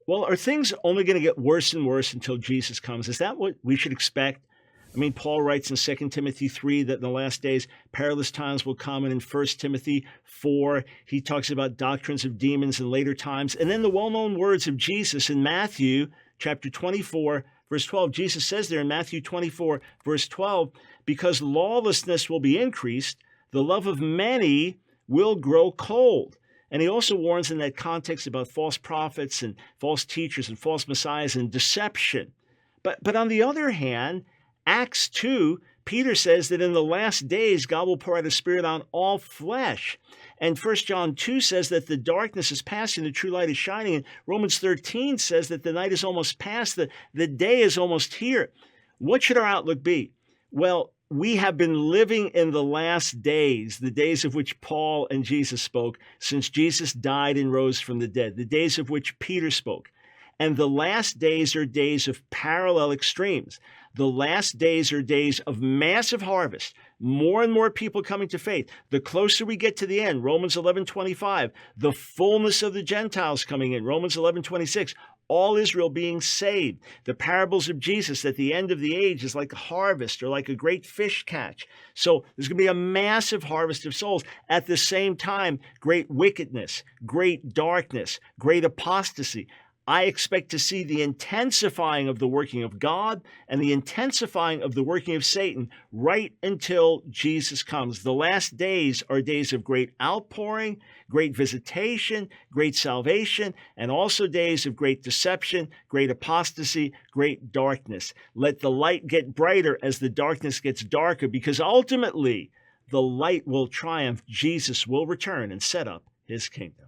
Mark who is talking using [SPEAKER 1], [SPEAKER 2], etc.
[SPEAKER 1] Well, are things only going to get worse and worse until Jesus comes? Is that what we should expect? I mean, Paul writes in 2 Timothy 3 that in the last days, perilous times will come. And in 1 Timothy 4, he talks about doctrines of demons in later times. And then the well-known words of Jesus in Matthew chapter 24, verse 12. Jesus says there in Matthew 24, verse 12, because lawlessness will be increased, the love of many will grow cold. And he also warns in that context about false prophets and false teachers and false messiahs and deception. But on the other hand, Acts 2, Peter says that in the last days, God will pour out his Spirit on all flesh. And 1 John 2 says that the darkness is passing, the true light is shining. And Romans 13 says that the night is almost past, the day is almost here. What should our outlook be? Well, we have been living in the last days, the days of which Paul and Jesus spoke, since Jesus died and rose from the dead, the days of which Peter spoke. And the last days are days of parallel extremes. The last days are days of massive harvest, more and more people coming to faith. The closer we get to the end, Romans 11:25, the fullness of the Gentiles coming in, Romans 11:26, all Israel being saved. The parables of Jesus at the end of the age is like a harvest or like a great fish catch. So there's going to be a massive harvest of souls. At the same time, great wickedness, great darkness, great apostasy. I expect to see the intensifying of the working of God and the intensifying of the working of Satan right until Jesus comes. The last days are days of great outpouring, great visitation, great salvation, and also days of great deception, great apostasy, great darkness. Let the light get brighter as the darkness gets darker, because ultimately the light will triumph. Jesus will return and set up his kingdom.